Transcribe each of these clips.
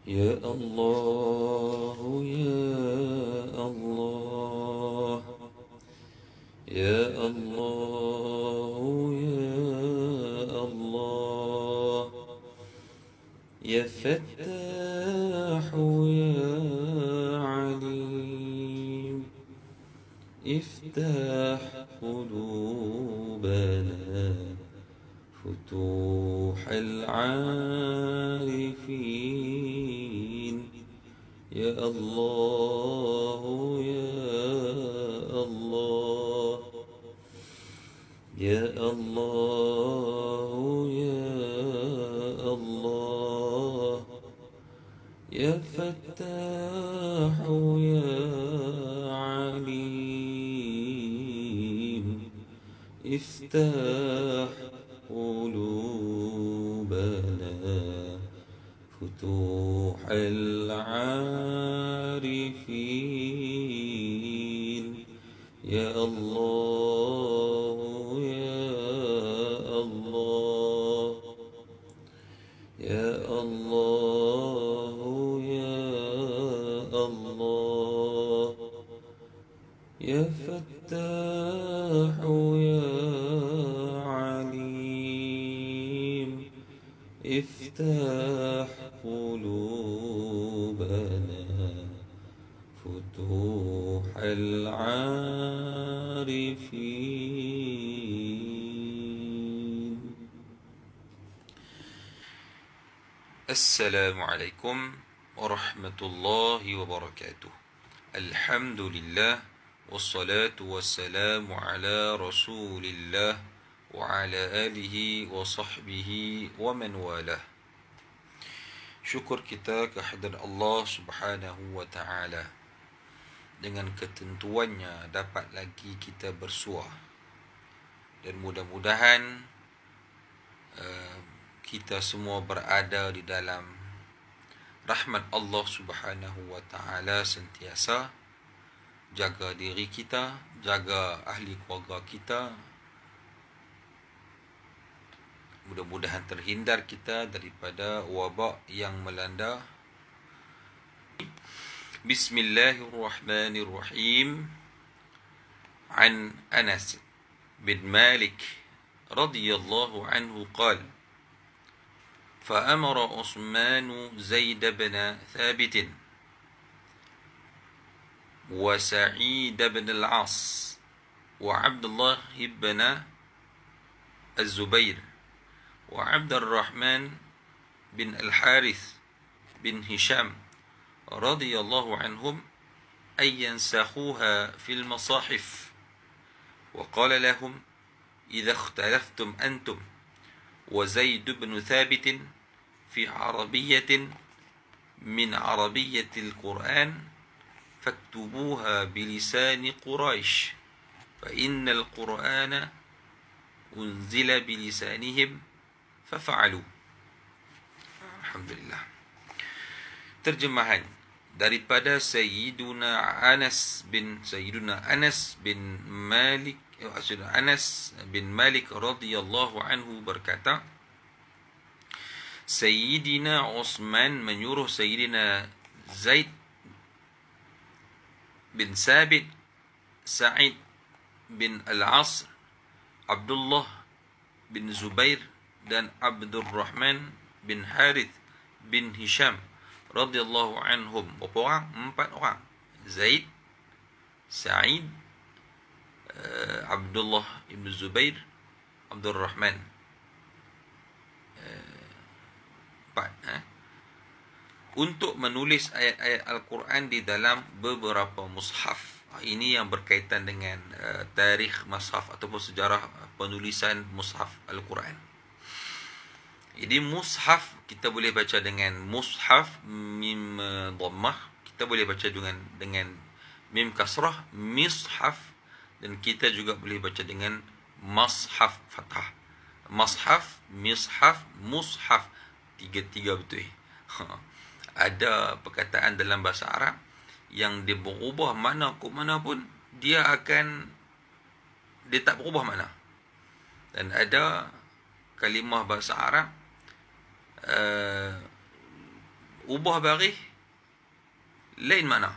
يا الله يا الله يا الله يا الله يا فتاح يا عليم افتح قلوبنا فتوح العارفين يا الله يا الله يا الله يا الله يا فتاح يا عليم افتح قلوبنا فتوح العارفين يا الله يا الله يا الله يا الله يا فتاح يا عليم افتح قلوبنا فتوح العارفين. السلام عليكم ورحمة الله وبركاته. الحمد لله والصلاة والسلام على رسول الله وعلى آله وصحبه ومن والاه. Syukur kita kehadirat Allah Subhanahu wa taala. Dengan ketentuannya dapat lagi kita bersua. Dan mudah-mudahan kita semua berada di dalam rahmat Allah Subhanahu wa taala sentiasa. Jaga diri kita, jaga ahli keluarga kita. Mudah-mudahan terhindar kita daripada wabak yang melanda. Bismillahirrahmanirrahim. An Anas bin Malik radhiyallahu anhu qala فأمر عثمان زيد بن ثابت وسعيد بن العاص وعبد الله بن الزبير وعبد الرحمن بن الحارث بن هشام رضي الله عنهم أن ينسخوها في المصاحف وقال لهم إذا اختلفتم أنتم وزيد بن ثابت في عربية من عربية القرآن فاكتبوها بلسان قريش فإن القرآن أنزل بلسانهم ففعلوا. Alhamdulillah. Terjemahan daripada Sayyiduna Anas bin Malik radhiyallahu anhu berkata, Sayyidina Utsman menyuruh Sayyidina Zaid bin Sabit, Sa'id bin Al-As, Abdullah bin Zubair dan Abdurrahman bin Harith bin Hisham radhiyallahu anhum. Berapa orang? 4 orang. Zaid, Sa'id, Abdullah bin Zubair, Abdurrahman. 4. Untuk menulis ayat-ayat Al-Quran di dalam beberapa mushaf. Ini yang berkaitan dengan tarikh mushaf ataupun sejarah penulisan mushaf Al-Quran. Jadi mushaf kita boleh baca dengan mushaf mim dhammah, kita boleh baca dengan mim kasrah mishaf, dan kita juga boleh baca dengan mashaf fathah. Mashaf, mishaf, mushaf, tiga-tiga betul. Ada perkataan dalam bahasa Arab yang dia berubah makna ke mana pun, dia tak berubah makna. Dan ada kalimah bahasa Arab ubah baris lain makna.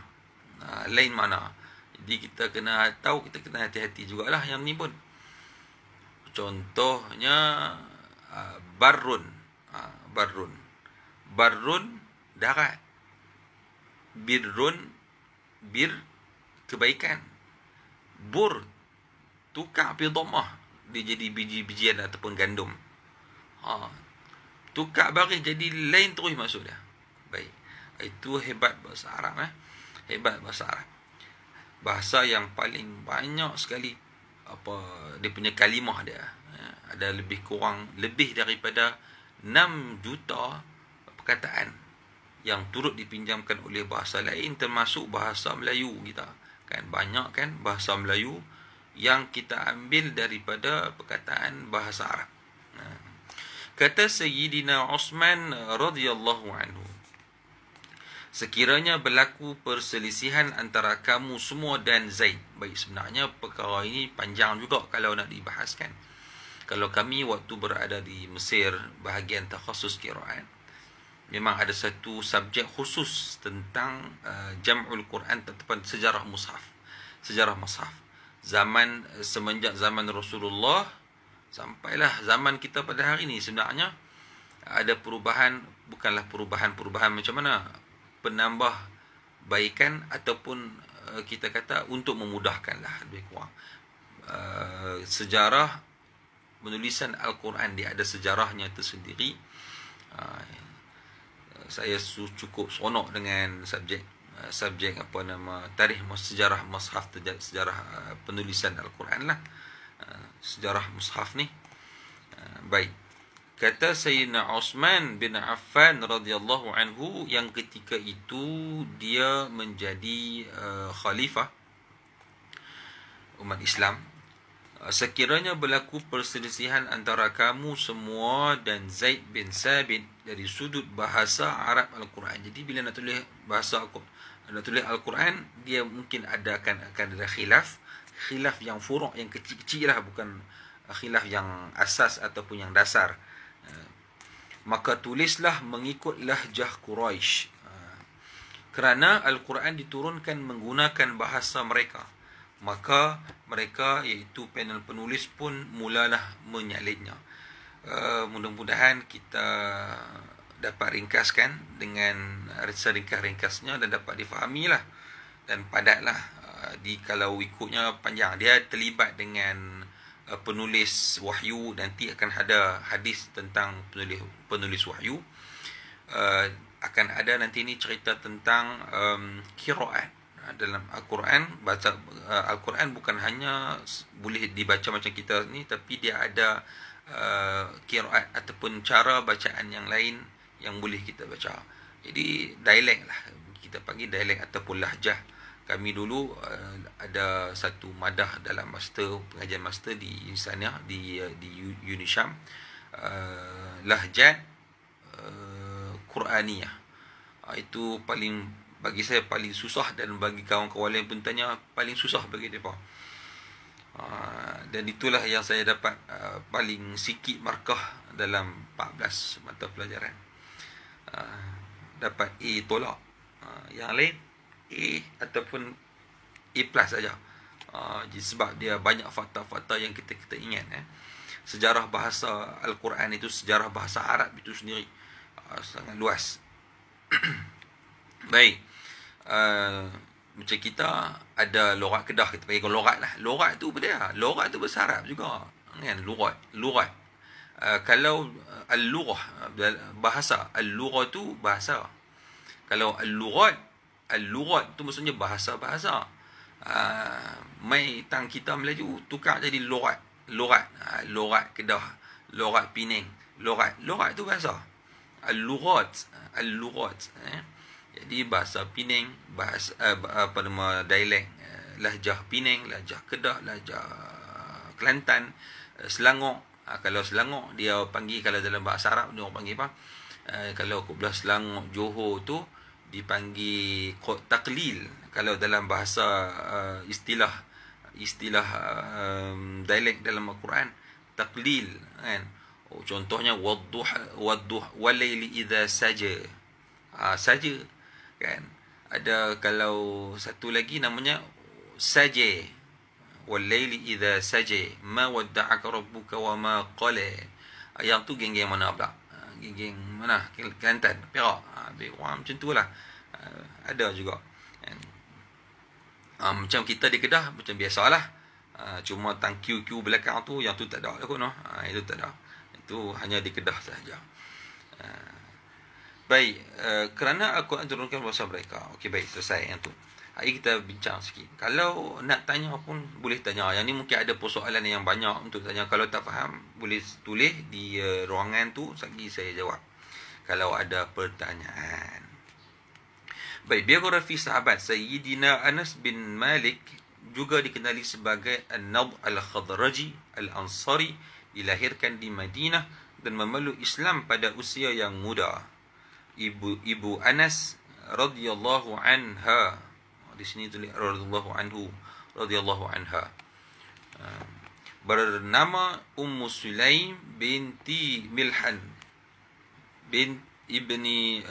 Lain makna. Jadi kita kena tahu, kita kena hati-hati jugalah yang ni pun. Contohnya barrun. Barrun. Barrun darat. Birrun, bir kebaikan. Bur tukar pi dhammah, dia jadi biji-bijian ataupun gandum. Tukar baris jadi lain terus maksud dia. Baik. Itu hebat bahasa Arab. Hebat bahasa Arab. Bahasa yang paling banyak sekali dia punya kalimah dia. Ada lebih daripada 6 juta perkataan yang turut dipinjamkan oleh bahasa lain, termasuk bahasa Melayu kita. Kan banyak kan bahasa Melayu yang kita ambil daripada perkataan bahasa Arab. Kata Sayyidina Uthman radhiyallahu anhu, sekiranya berlaku perselisihan antara kamu semua dan Zaid. Baik, sebenarnya perkara ini panjang juga kalau nak dibahaskan. Kalau kami waktu berada di Mesir, bahagian takhasus Quran, memang ada satu subjek khusus tentang jam'ul Quran ataupun sejarah mushaf. Sejarah mushaf. Semenjak zaman Rasulullah sampailah zaman kita pada hari ini, sebenarnya ada perubahan, bukanlah perubahan macam mana, penambah baikan ataupun kita kata untuk memudahkanlah lebih kurang. Sejarah penulisan Al-Quran dia ada sejarahnya tersendiri. Saya cukup seronok dengan subjek tarikh sejarah mushaf, sejarah penulisan Al-Quran lah. Sejarah mushaf ni. Baik. Kata Sayyidina Uthman bin Affan radhiyallahu anhu, yang ketika itu dia menjadi khalifah umat Islam. Sekiranya berlaku perselisihan antara kamu semua dan Zaid bin Sabit dari sudut bahasa Arab Al-Quran. Jadi bila nak tulis Al-Quran, dia mungkin akan ada khilaf yang furu', yang kecil-kecil lah, bukan khilaf yang asas ataupun yang dasar. Maka tulislah mengikut lahjah Quraisy, kerana Al-Quran diturunkan menggunakan bahasa mereka. Maka mereka, iaitu panel penulis pun mulalah menyalitnya. Mudah-mudahan kita dapat ringkaskan dengan seringkas-ringkasnya dan dapat difahami lah, dan padatlah. Kalau ikutnya panjang, dia terlibat dengan penulis wahyu. Nanti akan ada hadis tentang penulis wahyu. Akan ada nanti ni cerita tentang qiraat dalam Al-Quran. Baca Al-Quran bukan hanya boleh dibaca macam kita ni, tapi dia ada qiraat ataupun cara bacaan yang lain yang boleh kita baca. Jadi dialek lah, kita panggil dialek ataupun lahjah. Kami dulu ada satu madah dalam pengajian master di sana, di Unisham, lahjat Quraniyah. Itu bagi saya paling susah, dan bagi kawan-kawan lain pun tanya paling susah bagi mereka. Dan itulah yang saya dapat paling sikit markah dalam 14 mata pelajaran. Dapat A tolak. Yang lain A ataupun A plus saja. Sebab dia banyak fakta-fakta yang kita ingat. Sejarah bahasa Al-Quran itu, sejarah bahasa Arab itu sendiri sangat luas. Baik. Macam kita ada lorat Kedah, kita panggil lorat lah. Lorat tu apa dia? Lorat tu bahasa Arab juga kan. Lorat. Kalau al-lughah, bahasa, al-lughah tu bahasa. Kalau al-lughat tu maksudnya bahasa-bahasa. Mai tang kita Melayu tukar jadi lorat. Lorat Kedah, lorat Penang, lorat tu bahasa. Al-lughat. Jadi bahasa Penang, bahasa dialek, lahjah Penang, lahjah Kedah, lahjah Kelantan, Selangor. Kalau Selangor dia panggil, kalau dalam bahasa Arab dia orang panggil apa? Kalau belah Selangor, Johor tu dipanggil taklil. Kalau dalam bahasa istilah dialek dalam Al-Quran, taklil kan. Contohnya wadduha walaili idza saja. saja, kan. Ada kalau satu lagi namanya saja, wal laili idza saja ma wadda'aka rabbuka wa ma qala. Yang tu geng-geng mana pula? Geng-geng mana? Kelantan, Perak. Lebih kurang macam tu lah. Ada juga, kan. Macam kita di Kedah macam biasalah. Cuma tang Q belakang tu, yang tu tak ada kot, no. Itu tak ada. Itu hanya di Kedah sahaja. Baik, kerana Al-Quran turunkan bahasa mereka. Okey, baik, selesai yang tu. Hari kita bincang sikit. Kalau nak tanya pun boleh tanya. Yang ni mungkin ada persoalan yang banyak untuk tanya. Kalau tak faham, boleh tulis di ruangan tu, lagi saya jawab kalau ada pertanyaan. Baik, biografi sahabat Sayyidina Anas bin Malik juga dikenali sebagai An-Nadh Al-Khadraji Al-Ansari, dilahirkan di Madinah dan memeluk Islam pada usia yang muda. Ibu Anas radhiyallahu anha, di sini tulis radhiyallahu anhu, radhiyallahu anha, bernama Ummu Sulaim binti Milhan bin ibni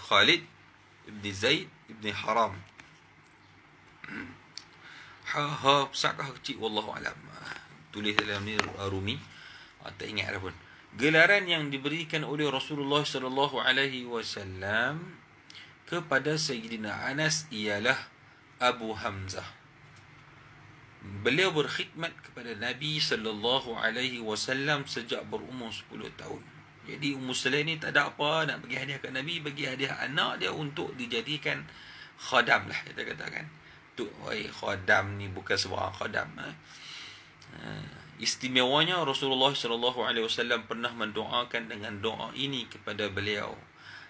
Khalid ibni Zaid ibni Haram. Besar kah kecil, wallahu alam. Tulis dalam ni Rumi, tak ingat dah pun. Gelaran yang diberikan oleh Rasulullah sallallahu alaihi wasallam kepada Sayyidina Anas ialah Abu Hamzah. Beliau berkhidmat kepada Nabi sallallahu alaihi wasallam sejak berumur 10 tahun. Jadi Ummu Sulaim ni tak ada apa nak bagi hadiah kat Nabi, bagi hadiah anak dia untuk dijadikan khadam lah, kita katakan. Tu, khadam ni bukan sebarang khadam. Istimewanya Rasulullah sallallahu alaihi wasallam pernah mendoakan dengan doa ini kepada beliau.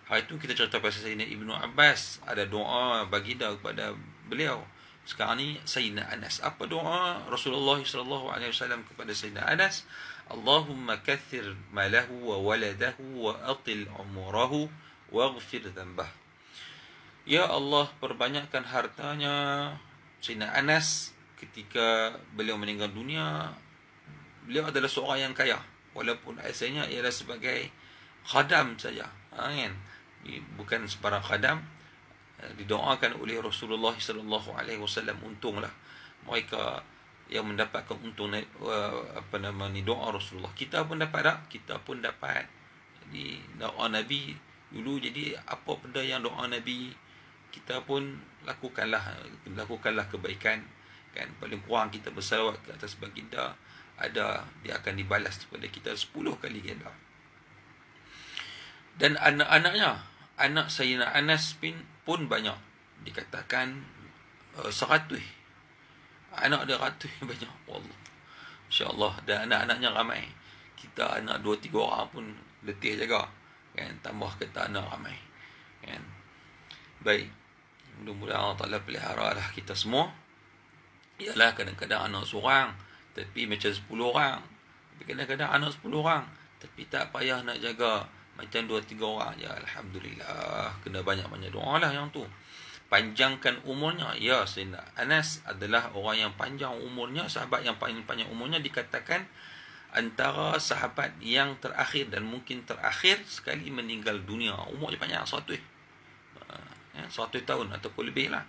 Hari itu kita cerita pasal Sayyidina Ibnu Abbas, ada doa baginda kepada beliau. Sekarang ni Sayyidina Anas, apa doa Rasulullah sallallahu alaihi wasallam kepada Sayyidina Anas? Allahumma kathir malahu wa waladahu wa atil umurahu waghfir dhanbah. Ya Allah, perbanyakkan hartanya Sayyidina Anas ketika beliau meninggal dunia. Beliau adalah seorang yang kaya, walaupun asalnya ialah sebagai khadam saja, kan? Bukan sebarang khadam. Didoakan oleh Rasulullah sallallahu alaihi wasallam, untunglah mereka yang mendapatkan untung doa Rasulullah. Kita pun dapat tak? Kita pun dapat. Jadi doa Nabi dulu, jadi apa benda yang doa Nabi, kita pun lakukanlah kebaikan, kan? Paling kurang kita bersalawat ke atas baginda, ada dia akan dibalas kepada kita 10 kali ganda. Dan anak-anaknya, anak Sayyidina Anas pun banyak, dikatakan 100. Anak dia 100 banyak, Allah, insya-Allah. Dan anak-anaknya ramai. Kita anak 2-3 orang pun letih jaga, kan? Tambah kata anak ramai, kan? Baik, mudah-mudahan Allah Taala peliharalah kita semua. Ialah kadang-kadang anak seorang tapi macam 10 orang. Tapi kadang-kadang anak 10 orang tapi tak payah nak jaga, macam 2-3 orang. Ya, alhamdulillah, kena banyak-banyak doa lah yang tu. Panjangkan umurnya. Ya, Sayyidina Anas adalah orang yang panjang umurnya, sahabat yang paling panjang umurnya, dikatakan antara sahabat yang terakhir dan mungkin terakhir sekali meninggal dunia. Umurnya panjang, 100 tahun ataupun lebih lah.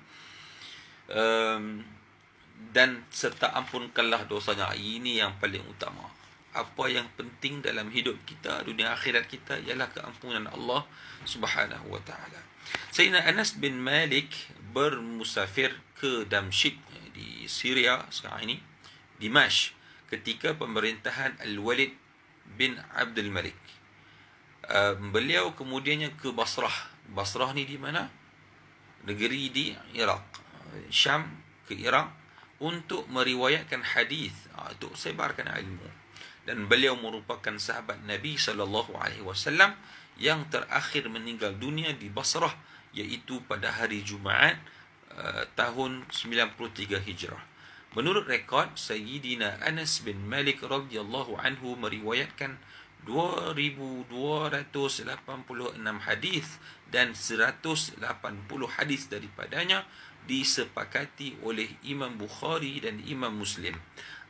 Dan serta ampunkanlah dosanya. Ini yang paling utama. Apa yang penting dalam hidup kita, dunia akhirat kita, ialah keampunan Allah Subhanahu wa taala. Sayyidina Anas bin Malik bermusafir ke Damsyik di Syria sekarang ini, Dimashq, ketika pemerintahan Al-Walid bin Abdul Malik. Beliau kemudiannya ke Basrah. Basrah ni di mana? Negeri di Iraq. Syam ke Iraq untuk meriwayatkan hadis, untuk sebarkan ilmu. Dan beliau merupakan sahabat Nabi sallallahu alaihi wasallam yang terakhir meninggal dunia di Basrah, iaitu pada hari Jumaat tahun 93 Hijrah. Menurut rekod, Sayyidina Anas bin Malik radhiyallahu anhu meriwayatkan 2286 hadis dan 180 hadis daripadanya disepakati oleh Imam Bukhari dan Imam Muslim.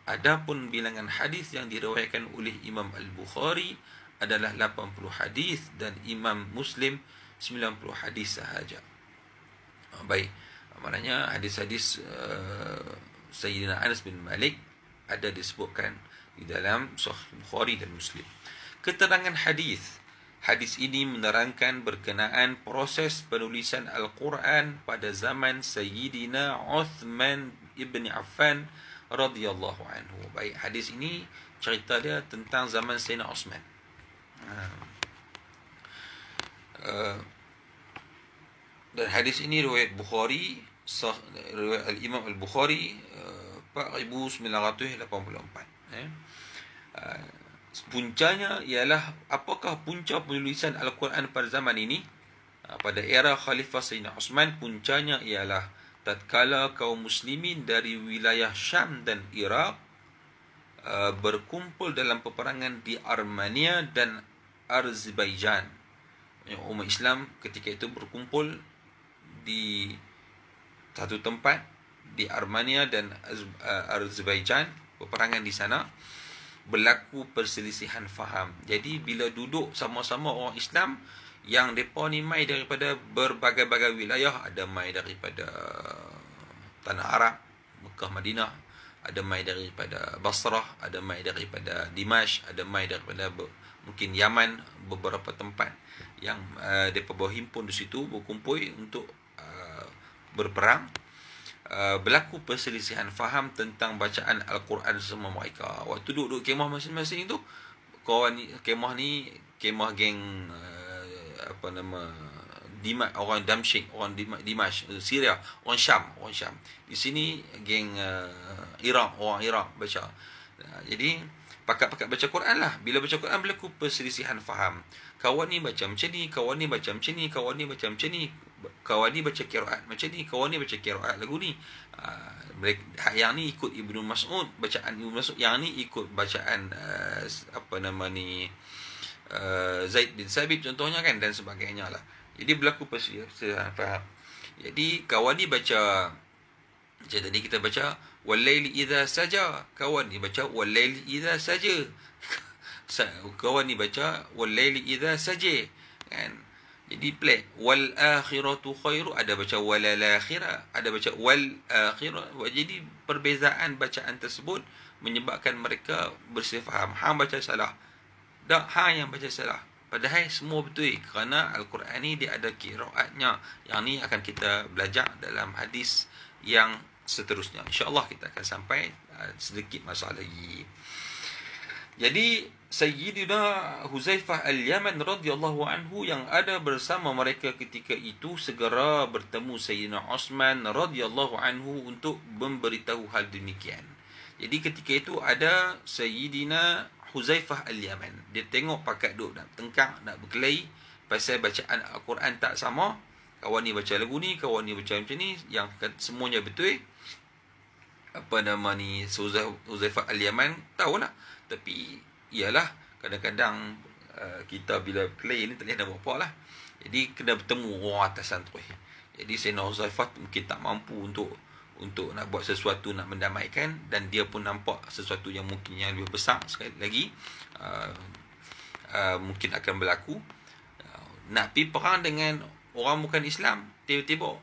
Adapun bilangan hadis yang diriwayatkan oleh Imam Al-Bukhari adalah 80 hadis dan Imam Muslim 90 hadis sahaja. Baik, maknanya hadis-hadis Sayyidina Anas bin Malik ada disebutkan di dalam Sahih Bukhari dan Muslim. Keterangan hadis. Hadis ini menerangkan berkenaan proses penulisan Al-Quran pada zaman Sayyidina Uthman ibn Affan radhiyallahu anhu. Baik, hadis ini cerita dia tentang zaman Sayyidina Uthman. Dan hadis ini riwayat Bukhari, riwayat Al-Imam Al-Bukhari 4984. Puncanya ialah, apakah punca penulisan Al-Quran pada zaman ini? Pada era Khalifah Sayyidina Uthman, puncanya ialah tatkala kaum muslimin dari wilayah Syam dan Iraq berkumpul dalam peperangan di Armenia dan Azerbaijan. Umat Islam ketika itu berkumpul di satu tempat di Armenia dan Azerbaijan, peperangan di sana. Berlaku perselisihan faham. Jadi bila duduk sama-sama orang Islam yang mereka ni mai daripada berbagai-bagai wilayah, ada mai daripada tanah Arab, Mekah, Madinah, ada mai daripada Basrah, ada mai daripada Dimash, ada mai daripada mungkin Yaman, beberapa tempat yang mereka berhimpun di situ, berkumpul untuk berperang. Berlaku perselisihan faham tentang bacaan Al-Quran semua mereka. Waktu duduk kemah masing-masing tu, kawan ni, kemah geng orang Damsyik, orang Dimash, Syria, orang Syam. Di sini geng Iraq, orang Iraq baca. Jadi pakat-pakat baca Quran lah. Bila baca Quran berlaku perselisihan faham. Kawan ni baca macam ni, kawan ni baca macam ni, kawan ni baca macam ni, kawan ni baca qiraat macam ni, kawan ni baca qiraat lagu ni. Yang ni ikut Ibnu Mas'ud, bacaan Ibnu Mas'ud, yang ni ikut bacaan Zaid bin Sabit contohnya kan, dan sebagainya lah. Jadi berlaku perselisihan faham. Jadi kawan ni baca, macam tadi kita baca walaili idza saja, kawan ni baca walaili idza saja. Kawan ni baca walaili idza saja, kan? Jadi pelik. Wal akhiratu khairu, ada baca walal akhirah, ada baca wal akhirah. Jadi perbezaan bacaan tersebut menyebabkan mereka bersifat faham. Hang baca salah, dak hang yang baca salah. Padahal semua betul, kerana Al-Quran ni dia ada qiraatnya. Yang ni akan kita belajar dalam hadis yang seterusnya. InsyaAllah kita akan sampai sedikit masa lagi. Jadi Sayyidina Huzaifah Al-Yaman radhiyallahu anhu yang ada bersama mereka ketika itu segera bertemu Sayyidina Uthman radhiyallahu anhu untuk memberitahu hal demikian. Jadi ketika itu ada Sayyidina Huzaifah Al-Yaman. Dia tengok pakat duduk nak tengkang, nak berkelahi pasal bacaan Al-Quran tak sama. Kawan ni baca lagu ni, kawan ni baca macam ni, yang semuanya betul. Huzaifah Al-Yaman tahulah. Tapi ialah kadang-kadang kita bila play ni tak boleh nak buat apa lah. Jadi kena bertemu orang atasan terus. Jadi Sayyidina Huzaifah mungkin tak mampu untuk nak buat sesuatu, nak mendamaikan, dan dia pun nampak sesuatu yang mungkin yang lebih besar sekali lagi mungkin akan berlaku. Nak pergi perang dengan orang bukan Islam, tiba-tiba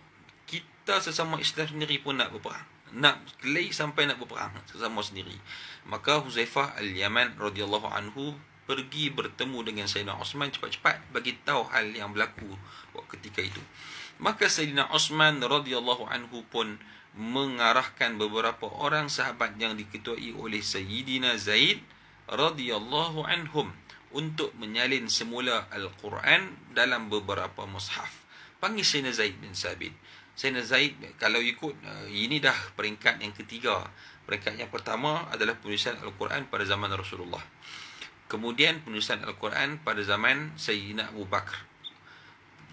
kita sesama Islam sendiri pun nak berperang, nak kelai sampai nak berperang sesama sendiri. Maka Huzaifah Al-Yaman radhiyallahu anhu pergi bertemu dengan Sayyidina Uthman cepat-cepat bagi tahu hal yang berlaku ketika itu. Maka Sayyidina Uthman radhiyallahu anhu pun mengarahkan beberapa orang sahabat yang diketuai oleh Sayyidina Zaid radhiyallahu anhum untuk menyalin semula Al-Quran dalam beberapa mushaf. Panggil Sayyidina Zaid bin Sabit. Sayyidina Zaid, kalau ikut ini dah peringkat yang ketiga. Peringkat yang pertama adalah penulisan Al-Quran pada zaman Rasulullah. Kemudian penulisan Al-Quran pada zaman Sayyidina Abu Bakar.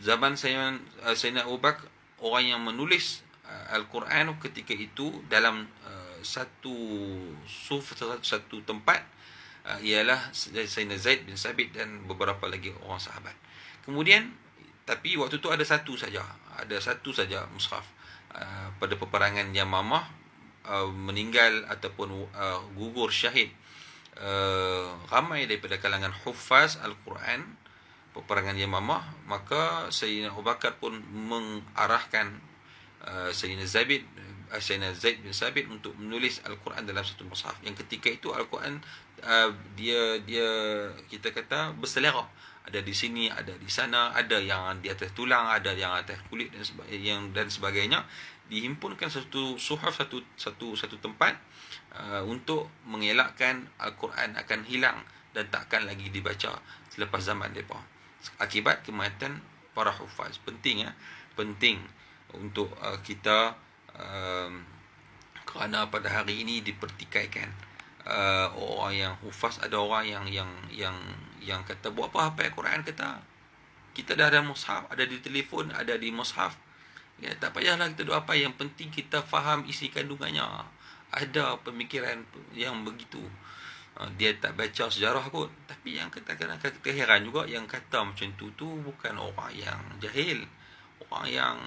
Zaman Sayyidina Abu Bakar, orang yang menulis Al-Quran ketika itu dalam satu tempat ialah Sayyidina Zaid bin Sabit dan beberapa lagi orang sahabat. Kemudian, tapi waktu tu ada satu saja mushaf. Pada peperangan Yamamah meninggal ataupun gugur syahid ramai daripada kalangan huffaz Al-Quran peperangan Yamamah, maka Sayyidina Abu Bakar pun mengarahkan Sayyidina Zaid bin Sabit untuk menulis Al-Quran dalam satu mushaf. Yang ketika itu Al-Quran dia kita kata berselera. Ada di sini, ada di sana, ada yang di atas tulang, ada yang atas kulit dan sebagainya. Dihimpunkan satu suhaf, satu tempat untuk mengelakkan Al-Quran akan hilang dan takkan lagi dibaca selepas zaman mereka. Akibat kematian para hufaz. Penting untuk kita kerana pada hari ini dipertikaikan orang yang hufaz. Ada orang yang kata buat apa hafal Quran, kita dah ada mushaf, ada di telefon, ada di mushaf. Ya, tak payahlah kita doa apa, yang penting kita faham isi kandungannya. Ada pemikiran yang begitu. Dia tak baca sejarah pun. Tapi yang kadang-kadang kita heran juga, yang kata macam tu bukan orang yang jahil, orang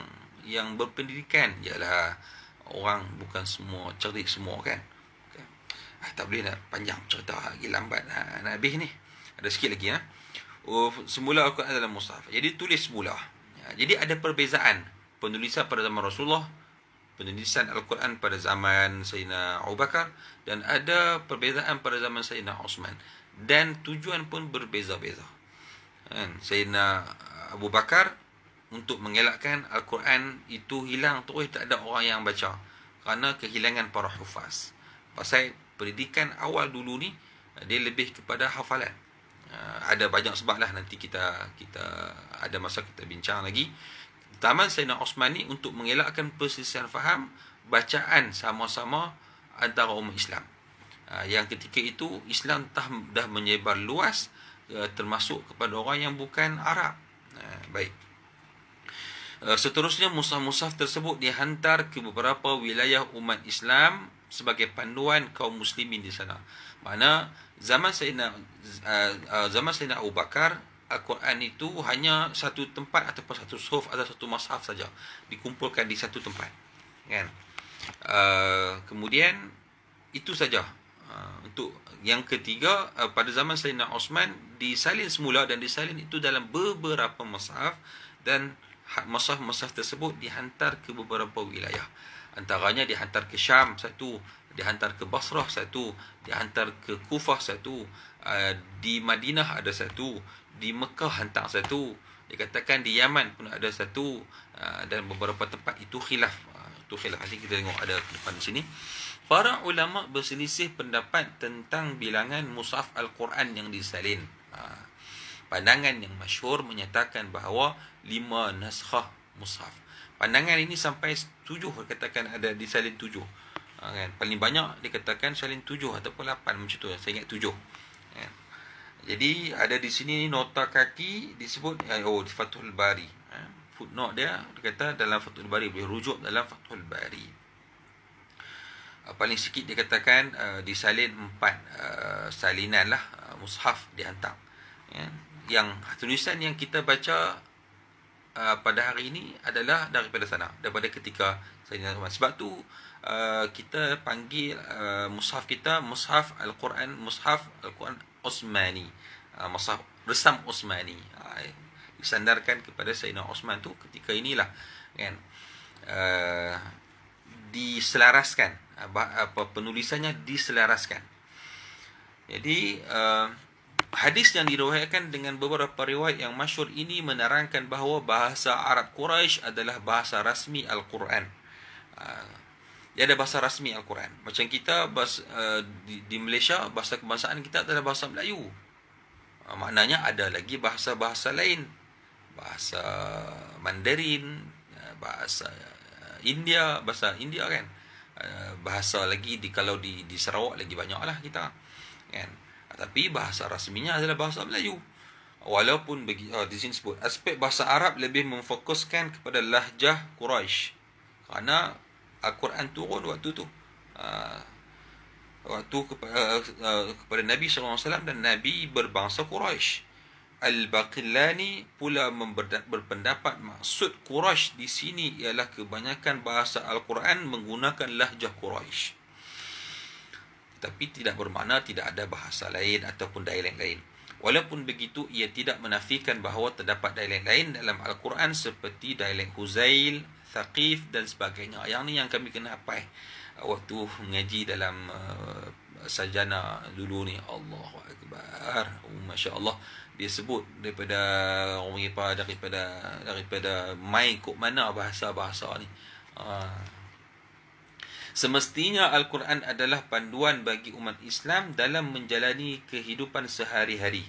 yang berpendidikan. Yalah, orang bukan semua cerdik semua kan. Tak boleh nak panjang cerita lagi, lambat nak habis ni. Ada sikit lagi semula Al-Quran dalam mushaf. Jadi tulis semula. Jadi ada perbezaan penulisan pada zaman Rasulullah, penulisan Al-Quran pada zaman Sayyidina Abu Bakar, dan ada perbezaan pada zaman Sayyidina Osman. Dan tujuan pun berbeza-beza. Sayyidina Abu Bakar untuk mengelakkan Al-Quran itu hilang terus, tak ada orang yang baca kerana kehilangan para hufaz. Pasal pendidikan awal dulu ni dia lebih kepada hafalan. Ada banyak sebab lah, nanti kita ada masa kita bincang lagi. Zaman Sayyidina Osman ni untuk mengelakkan perselisihan faham, bacaan sama-sama antara umat Islam. Yang ketika itu Islam dah menyebar luas, termasuk kepada orang yang bukan Arab. Baik. Seterusnya mushaf-mushaf tersebut dihantar ke beberapa wilayah umat Islam sebagai panduan kaum muslimin di sana. Mana zaman Sayyidina Abu Bakar, Al-Quran itu hanya satu tempat ataupun satu suhuf atau satu mushaf saja, dikumpulkan di satu tempat, kan? Kemudian itu saja. Untuk yang ketiga, pada zaman Sayyidina Osman disalin semula, dan disalin itu dalam beberapa mushaf, dan mushaf-mushaf tersebut dihantar ke beberapa wilayah. Antaranya dihantar ke Syam satu, dihantar ke Basrah satu, dihantar ke Kufah satu, di Madinah ada satu, di Mekah hantar satu, dikatakan di Yaman pun ada satu, dan beberapa tempat itu khilaf. Itu khilaf. Nanti kita tengok ada depan di sini. Para ulama berselisih pendapat tentang bilangan mushaf Al-Quran yang disalin. Pandangan yang masyhur menyatakan bahawa 5 naskhah mushaf. Pandangan ini sampai 7, katakan ada disalin 7. Kan? Paling banyak dikatakan salin 7 ataupun 8 macam tu. Saya ingat 7. Kan? Jadi ada di sini nota kaki disebut di Fathul Bari. Footnote dia kata dalam Fathul Bari, boleh rujuk dalam Fathul Bari. Paling sikit dikatakan disalin 4 salinan lah, mushaf dihantar. Yang tulisan yang kita baca pada hari ini adalah daripada sana, daripada ketika Sayyidina Umar. Sebab tu kita panggil mushaf kita mushaf Al-Quran, mushaf Al-Quran Osmani, mushaf resam Osmani. Disandarkan kepada Sayyidina Osman tu ketika inilah, kan, diselaraskan, penulisannya diselaraskan. Jadi hadis yang diriwayatkan dengan beberapa riwayat yang masyhur ini menerangkan bahawa bahasa Arab Quraisy adalah bahasa rasmi Al-Quran. Dia ada bahasa rasmi Al-Quran. Macam kita di Malaysia, bahasa kebangsaan kita adalah bahasa Melayu. Maknanya ada lagi bahasa-bahasa lain, bahasa Mandarin, bahasa India kan. Bahasa lagi kalau di Sarawak lagi banyaklah kita, kan. Tapi bahasa rasminya adalah bahasa Melayu. Walaupun di sini sebut aspek bahasa Arab lebih memfokuskan kepada lahjah Quraisy, kerana Al-Quran turun waktu tu kepada Nabi SAW, dan Nabi berbangsa Quraisy. Al-Baqillani pula berpendapat maksud Quraisy di sini ialah kebanyakan bahasa Al-Quran menggunakan lahjah Quraisy, tapi tidak bermakna tidak ada bahasa lain ataupun dialek lain. Walaupun begitu, ia tidak menafikan bahawa terdapat dialek lain dalam Al-Quran seperti dialek Huzail, Thaqif dan sebagainya. Yang ni yang kami kena apa waktu mengaji dalam sarjana dulu ni. Allahu Akbar. Masya Allah. Dia sebut daripada orang daripada main kok mana bahasa-bahasa ni. Semestinya Al-Quran adalah panduan bagi umat Islam dalam menjalani kehidupan sehari-hari.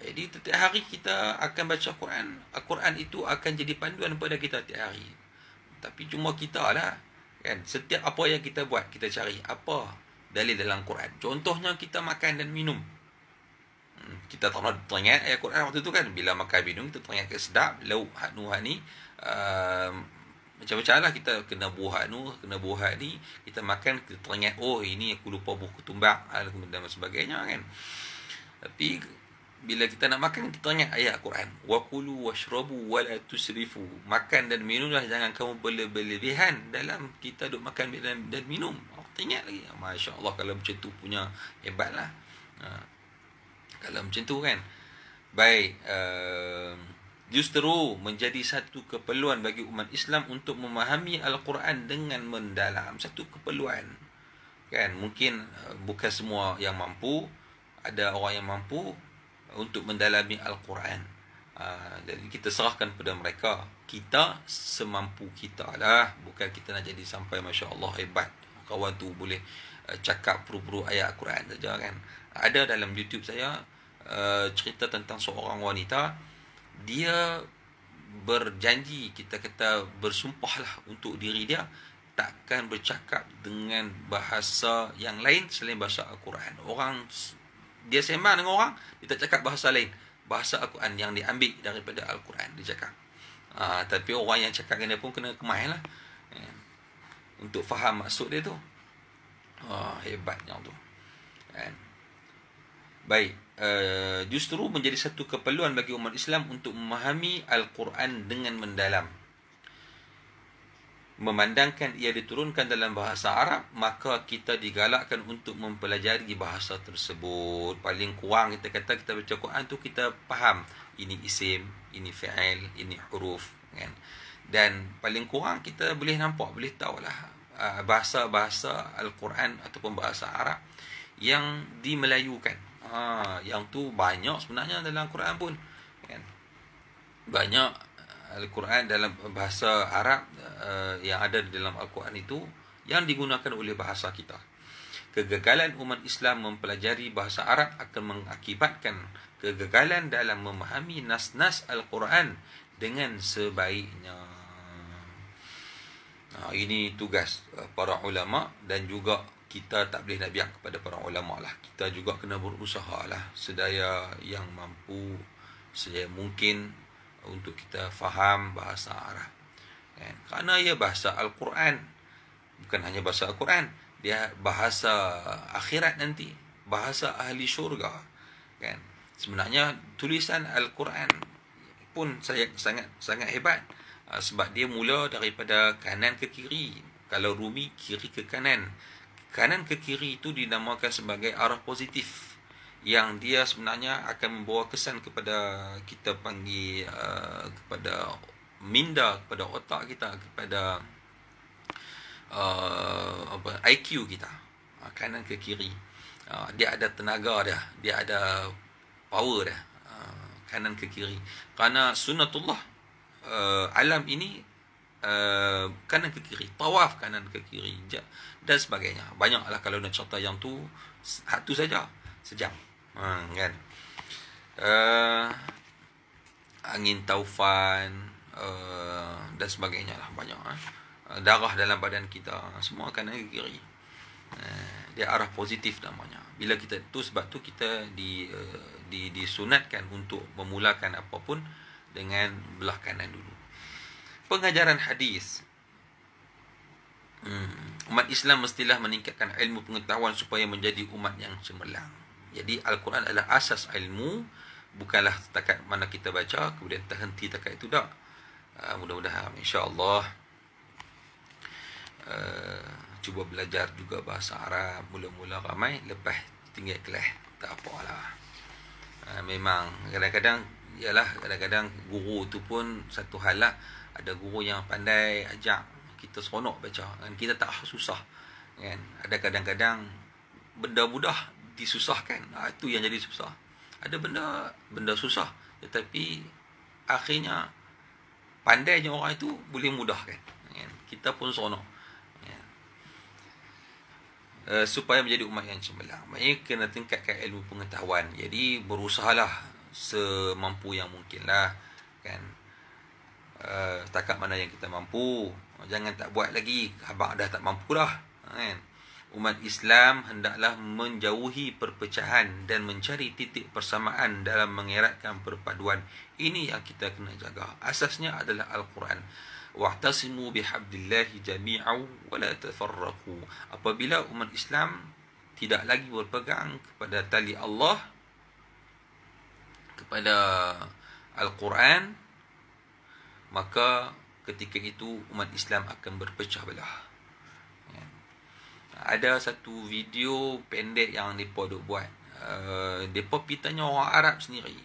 Jadi setiap hari kita akan baca Quran. Al-Quran itu akan jadi panduan kepada kita setiap hari. Tapi cuma kita lah, kan? Setiap apa yang kita buat, kita cari apa dalil dalam Quran. Contohnya kita makan dan minum. Kita teringat ayat Quran waktu tu kan, bila makan minum kita teringat ke sedap, lauk ni macam-macam lah, kita kena buah ni, kita makan, kita teringat, oh ini aku lupa buah ketumbak dan sebagainya kan. Tapi bila kita nak makan, kita teringat ayat Quran, wa kulu washrabu wa la tusrifu, makan dan minumlah, jangan kamu berlebihan dalam kita duk makan dan minum. Teringat lagi, Masya Allah, kalau macam tu punya hebat lah. Kalau macam tu kan. Baik, justru menjadi satu keperluan bagi umat Islam untuk memahami Al-Quran dengan mendalam. Satu keperluan, kan? Mungkin bukan semua yang mampu. Ada orang yang mampu untuk mendalami Al-Quran. Jadi kita serahkan pada mereka. Kita semampu kita lah. Bukan kita nak jadi sampai Masya Allah hebat, kawan tu boleh cakap puru-puru ayat Al-Quran saja kan. Ada dalam YouTube saya cerita tentang seorang wanita. Dia berjanji, kita kata bersumpah lah untuk diri dia, takkan bercakap dengan bahasa yang lain selain bahasa Al-Quran. Dia sembang dengan orang, dia tak cakap bahasa lain, bahasa Al-Quran yang diambil daripada Al-Quran dia cakap. Tapi orang yang cakap dengan dia pun kena kemai lah untuk faham maksud dia tu. Hebatnya tu kan. Baik, justru menjadi satu keperluan bagi umat Islam untuk memahami Al-Quran dengan mendalam. Memandangkan ia diturunkan dalam bahasa Arab, maka kita digalakkan untuk mempelajari bahasa tersebut. Paling kurang kita kata kita baca Quran tu kita faham ini isim, ini fi'il, ini huruf kan. Dan paling kurang kita boleh nampak, boleh tahulah bahasa-bahasa Al-Quran ataupun bahasa Arab yang dimelayukan. Yang tu banyak sebenarnya dalam Quran pun kan. Banyak Al-Quran dalam bahasa Arab yang ada di dalam Al-Quran itu yang digunakan oleh bahasa kita. Kegagalan umat Islam mempelajari bahasa Arab akan mengakibatkan kegagalan dalam memahami nas-nas Al-Quran dengan sebaiknya. Ini tugas para ulama, dan juga kita tak boleh nak biar kepada para ulama lah. Kita juga kena berusaha lah sedaya yang mampu, sedaya mungkin untuk kita faham bahasa Arab kan? Kerana ia bahasa Al-Quran, bukan hanya bahasa Al-Quran, dia bahasa akhirat nanti, bahasa ahli syurga kan. Sebenarnya tulisan Al-Quran pun sangat hebat, sebab dia mula daripada kanan ke kiri. Kalau Rumi, kiri ke kanan. Kanan ke kiri itu dinamakan sebagai arah positif, yang dia sebenarnya akan membawa kesan kepada kita panggil kepada minda, kepada otak kita, kepada IQ kita. Kanan ke kiri, dia ada tenaga dia ada power dah. Kanan ke kiri, kerana sunnatullah alam ini kanan ke kiri, tawaf kanan ke kiri dan sebagainya. Banyaklah kalau nak cerita yang tu, satu saja sejam kan. Angin taufan dan sebagainya lah, banyak darah dalam badan kita, semua kanan ke kiri. Dia arah positif namanya. Bila kita tu, sebab tu kita disunatkan untuk memulakan apapun dengan belah kanan dulu. Pengajaran hadis. Umat Islam mestilah meningkatkan ilmu pengetahuan supaya menjadi umat yang cemerlang. Jadi Al-Quran adalah asas ilmu, bukanlah setakat mana kita baca kemudian terhenti setakat itu tak. Mudah-mudahan insya-Allah cuba belajar juga bahasa Arab mula-mula ramai, lepas tinggal kelas tak apalah. Memang kadang-kadang, ialah kadang-kadang guru tu pun satu hal lah. Ada guru yang pandai ajak, kita seronok baca kan, kita tak susah kan. Ada kadang-kadang benda mudah disusahkan, itu yang jadi susah. Ada benda susah tetapi akhirnya pandainya orang itu boleh mudahkan kan? Kita pun seronok kan? Supaya menjadi umat yang cemerlang, maknanya kena tingkatkan ilmu pengetahuan. Jadi berusahalah semampu yang mungkin lah kan. Setakat mana yang kita mampu, jangan tak buat lagi abang dah tak mampu dah kan. Umat Islam hendaklah menjauhi perpecahan dan mencari titik persamaan dalam mengeratkan perpaduan. Ini yang kita kena jaga. Asasnya adalah Al-Quran. Wa'tasimu bihablillahi jami'au wa la tafarraqu. Apabila umat Islam tidak lagi berpegang kepada tali Allah, kepada Al-Quran, maka ketika itu umat Islam akan berpecah belah. Ada satu video pendek yang mereka duk buat. Mereka pergi tanya orang Arab sendiri,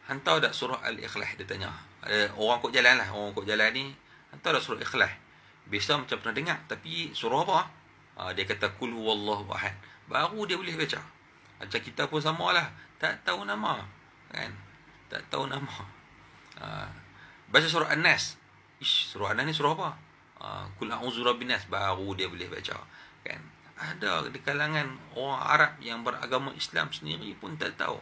hantar tak surah Al-Ikhlas? Dia tanya orang kok jalan lah, orang kok jalan ni hantar tak surah Ikhlas? Biasa macam pernah dengar, tapi surah apa? Dia kata Qul huwallahu ahad. Baru dia boleh baca. Macam kita pun sama lah, tak tahu nama kan, tak tahu nama. Baca surah An-Nas, surah An-Nas ni surah apa? Qul a'udzu birabbin nas, baru dia boleh baca kan. Ada di kalangan orang Arab yang beragama Islam sendiri pun tak tahu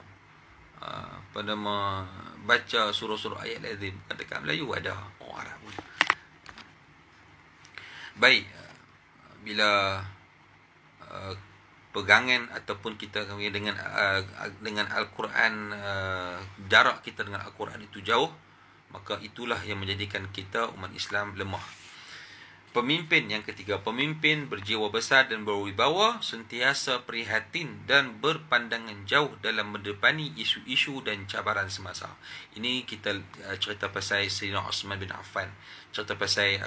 pada membaca surah-surah ayat lazim. Katakan Melayu ada orang Arab pun. Baik, bila pegangan ataupun kita dengan Al-Quran, jarak kita dengan Al-Quran itu jauh, maka itulah yang menjadikan kita umat Islam lemah. Pemimpin yang ketiga, pemimpin berjiwa besar dan berwibawa, sentiasa prihatin dan berpandangan jauh dalam mendepani isu-isu dan cabaran semasa. Ini kita cerita pasal Sayyidina Osman bin Affan, cerita pasal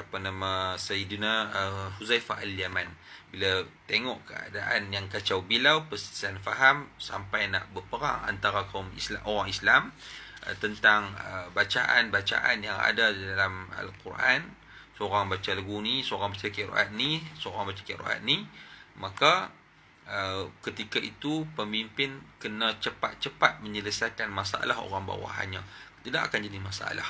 Sayyidina Huzaifah al-Yaman. Bila tengok keadaan yang kacau bilau, perselisihan faham sampai nak berperang antara kaum Islam, orang Islam, tentang bacaan-bacaan yang ada dalam Al-Quran. Seorang baca lagu ni, seorang baca qiraat ni, seorang baca qiraat ni. Maka ketika itu pemimpin kena cepat-cepat menyelesaikan masalah orang bawahannya. Tidak akan jadi masalah.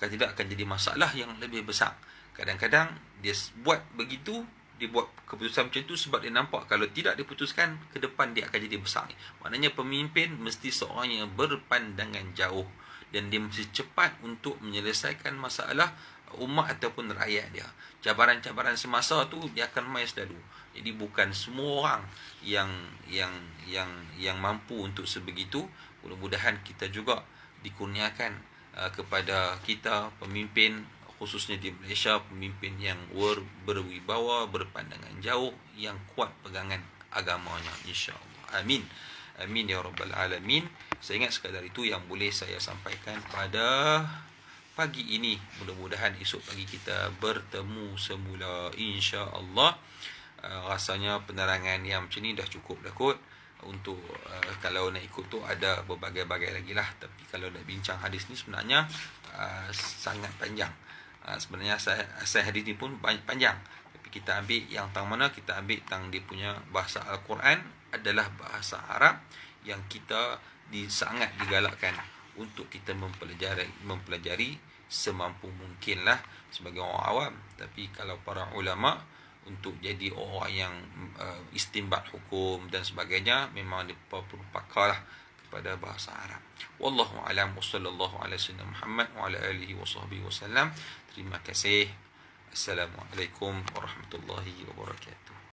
Tidak akan jadi masalah yang lebih besar. Kadang-kadang dia buat begitu, dia buat keputusan macam itu sebab dia nampak kalau tidak diputuskan, ke depan dia akan jadi besar. Maknanya pemimpin mesti seorang yang berpandangan jauh, dan dia mesti cepat untuk menyelesaikan masalah umat ataupun rakyat dia. Cabaran-cabaran semasa tu dia akan mai selalu. Jadi bukan semua orang yang mampu untuk sebegitu. Mudah-mudahan kita juga dikurniakan kepada kita pemimpin, khususnya di Malaysia, pemimpin yang berwibawa, berpandangan jauh, yang kuat pegangan agamanya, insya-Allah. Amin. Amin ya rabbal alamin. Saya ingat sekadar itu yang boleh saya sampaikan pada pagi ini. Mudah-mudahan esok pagi kita bertemu semula, insya-Allah. Rasanya penerangan yang macam ni dah cukup dah kot. Untuk kalau nak ikut tu ada berbagai-bagai lagi lah. Tapi kalau nak bincang hadis ni sebenarnya sangat panjang. Sebenarnya asal hadis ni pun panjang. Tapi kita ambil yang tang mana? Kita ambil tang dia punya bahasa Al-Quran adalah bahasa Arab yang kita sangat digalakkan untuk kita mempelajari semampu mungkin lah sebagai orang awam. Tapi kalau para ulama untuk jadi orang yang istinbat hukum dan sebagainya, memang dia perlu pakar lah kepada bahasa Arab. Wallahu a'lam, sallallahu ala sayyidina Muhammad wa ala alihi wa sahbihi wasallam. Terima kasih. Assalamualaikum warahmatullahi wabarakatuh.